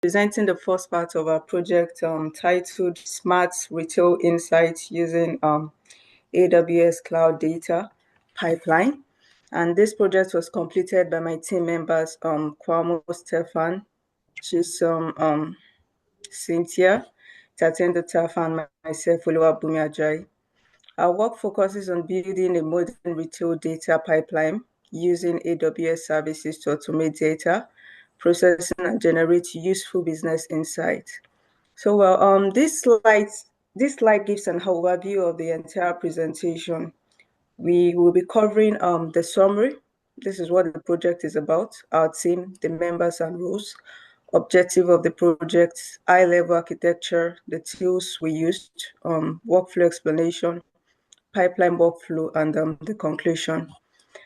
presenting the first part of our project titled Smart Retail Insights using AWS Cloud Data Pipeline. And this project was completed by my team members, Kwamo Stefan, Chisom Cynthia, Tatenda Tafa, and myself, Oluwabumi Ajayi. Our work focuses on building a modern retail data pipeline using AWS services to automate data processing and generate useful business insights. So, this slide gives an overview of the entire presentation. We will be covering the summary. This is what the project is about, our team, the members and roles, objective of the project, high-level architecture, the tools we used, workflow explanation, pipeline workflow, and the conclusion.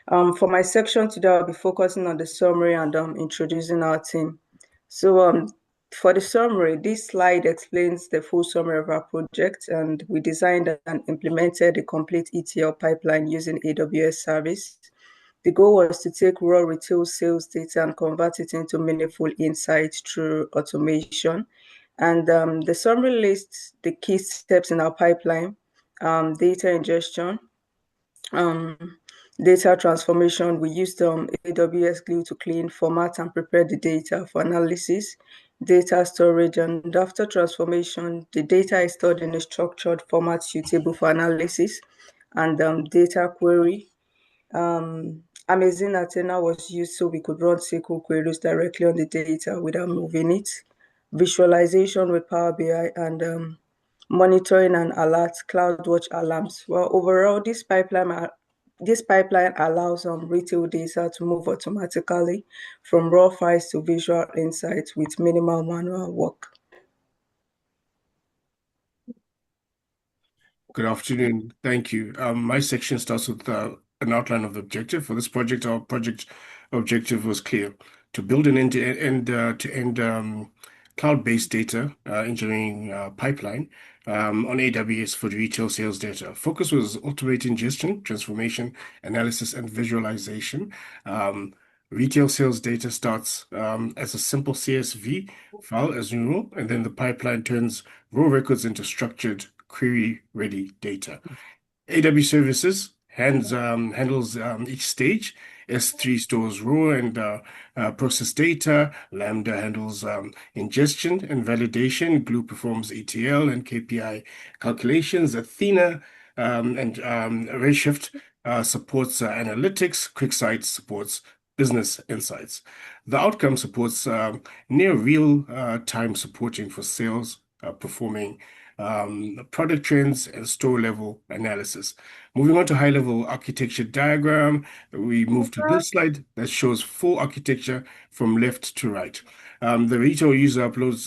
For my section today, I'll be focusing on the summary and introducing our team. So for the summary, this slide explains the full summary of our project, and we designed and implemented a complete ETL pipeline using AWS service. The goal was to take raw retail sales data and convert it into meaningful insights through automation. And the summary lists the key steps in our pipeline, data ingestion, um, data transformation. We used AWS Glue to clean, format, and prepare the data for analysis, data storage, and after transformation, the data is stored in a structured format suitable for analysis, and data query. Amazon Athena was used so we could run SQL queries directly on the data without moving it. Visualization with Power BI and monitoring and alerts, CloudWatch alarms. Well, overall, this pipeline allows retail data to move automatically from raw files to visual insights with minimal manual work. Good afternoon. Thank you. My section starts with an outline of the objective. For this project, our project objective was clear: to build an end-to-end cloud-based data engineering pipeline on AWS for retail sales data. Focus was automate ingestion, transformation, analysis, and visualization. Retail sales data starts as a simple CSV file as usual, and then the pipeline turns raw records into structured query-ready data. AWS Services handles each stage. S3 stores raw and process data. Lambda handles ingestion and validation. Glue performs ETL and KPI calculations. Athena and Redshift supports analytics. QuickSight supports business insights. The outcome supports near real-time supporting for sales, performing product trends, and store-level analysis. Moving on to high-level architecture diagram, we move to this slide that shows full architecture from left to right. The retail user uploads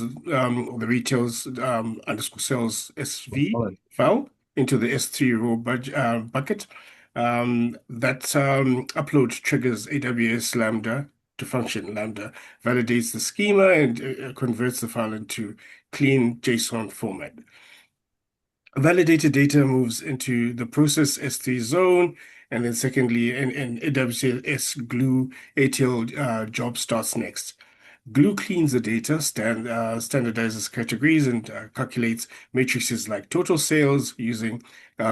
the retail's underscore sales SV file into the S3 raw bucket. That upload triggers AWS Lambda to function. Lambda validates the schema and converts the file into clean JSON format. Validated data moves into the process S3 zone, and then secondly, in AWS Glue ATL job starts next. Glue cleans the data, standardizes categories, and calculates matrices like total sales using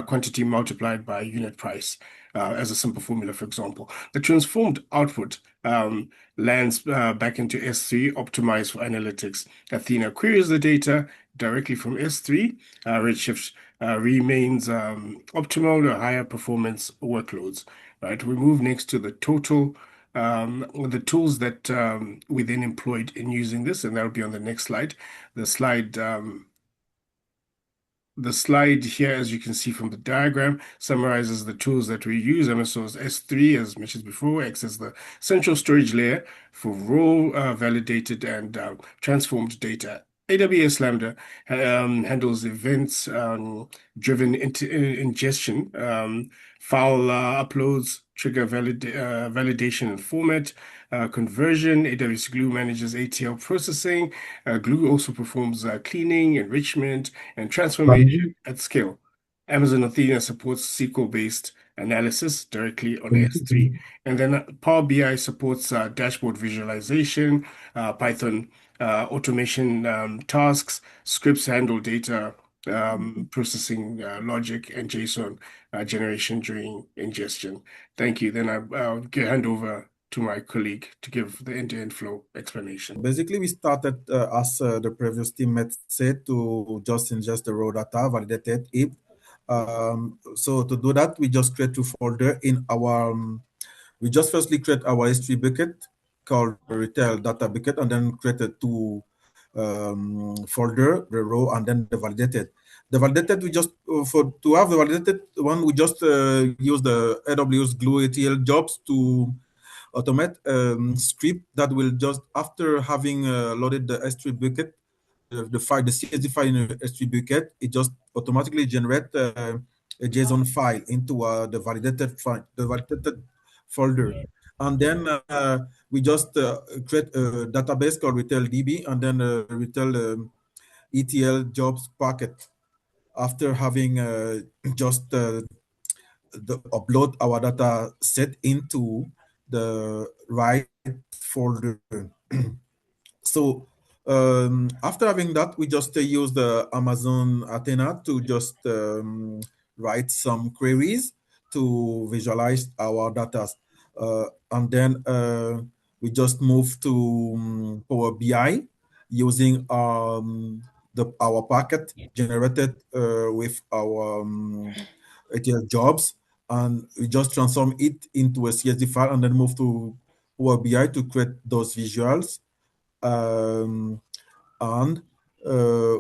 quantity multiplied by unit price as a simple formula, for example. The transformed output lands back into S3, optimized for analytics. Athena queries the data directly from S3. Redshift remains optimal to higher performance workloads. Right. We move next to the total. The tools that we then employed in using this, and that'll be on the next slide. The slide here, as you can see from the diagram, summarizes the tools that we use. MSO's S3, as mentioned before, acts as the central storage layer for raw, validated, and transformed data. AWS Lambda handles events-driven ingestion, file uploads, trigger validation and format, conversion. AWS Glue manages ATL processing. Glue also performs cleaning, enrichment, and transformation at scale. Amazon Athena supports SQL-based analysis directly on S3. And then Power BI supports dashboard visualization. Python automation tasks, scripts handle data processing logic and JSON generation during ingestion. Thank you. Then I'll hand over to my colleague to give the end-to-end flow explanation. Basically, we started as the previous teammate said to just ingest the raw data, validated it. So to do that, we just create two folder in our. We just firstly create our S3 bucket called retail data bucket, and then created two folder, the raw and then the validated. The validated we just for to have the validated one, we just use the AWS Glue ATL jobs to automate script that will just after having loaded the S3 bucket, the file, the CSV file in the S3 bucket, it just automatically generate a JSON file into the validated file, the validated folder, and then we just create a database called retail DB, and then retail ETL jobs packet after having just upload our data set into the right folder. So after having that, we just use the Amazon Athena to just write some queries to visualize our data. And then we just move to Power BI using our packet generated with our ATL jobs, and we just transform it into a CSV file and then move to Power BI to create those visuals. And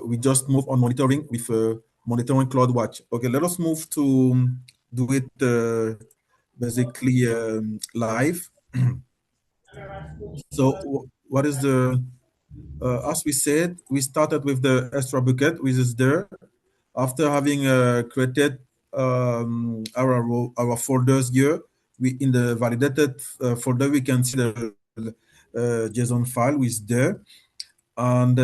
we just move on monitoring with monitoring CloudWatch. Okay, let us move to do it basically live. So what is the, as we said, we started with the extra bucket, which is there. After having created our folders here, we in the validated folder, we can see the JSON file which is there. And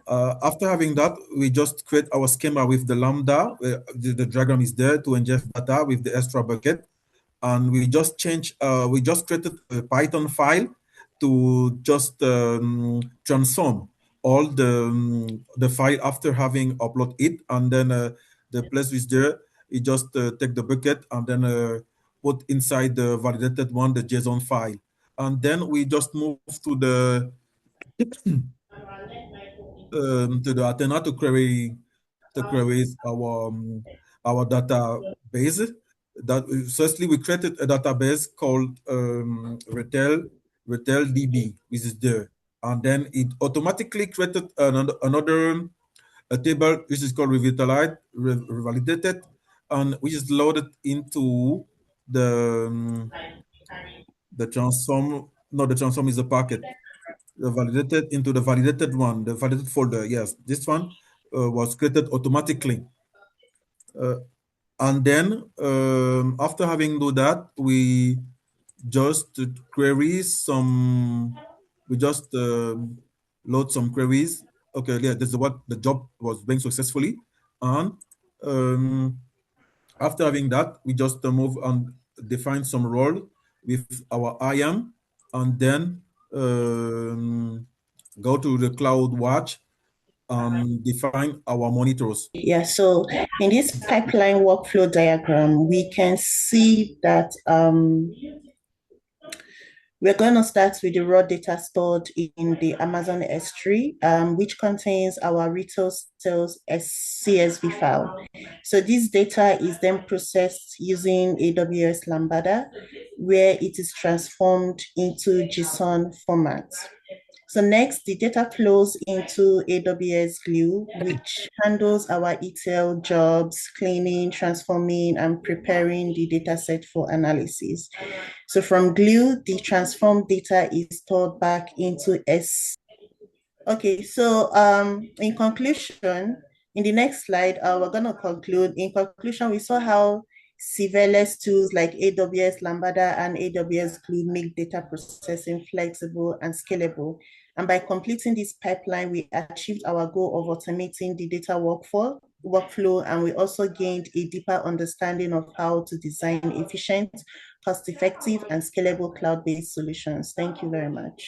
after having that, we just create our schema with the Lambda. The diagram is there to ingest data with the extra bucket. And we just we just created a Python file to just transform all the file after having upload it. And then the place is there, you just take the bucket and then put inside the validated one, the JSON file. And then we just move to the Athena to query our database. That firstly we created a database called retail DB, which is there, and then it automatically created another a table which is called revalidated, and which is loaded into the transform. No, the transform is a packet. The validated into the validated one, the validated folder. Yes, this one was created automatically. And then after having do that, we just query some, we just load some queries. Okay, yeah, this is what the job was being successfully. And after having that, we just move and define some role with our IAM, and then go to the CloudWatch and define our monitors. Yeah, so in this pipeline workflow diagram, we can see that we're going to start with the raw data stored in the Amazon S3, which contains our retail sales CSV file. So this data is then processed using AWS Lambda, where it is transformed into JSON format. So next, the data flows into AWS Glue, which handles our ETL jobs, cleaning, transforming, and preparing the data set for analysis. So from Glue, the transformed data is stored back into S. Okay, so in conclusion, in the next slide, we're going to conclude. In conclusion, we saw how serverless tools like AWS Lambda and AWS Glue make data processing flexible and scalable. And by completing this pipeline, we achieved our goal of automating the data workflow, and we also gained a deeper understanding of how to design efficient, cost-effective, and scalable cloud-based solutions. Thank you very much.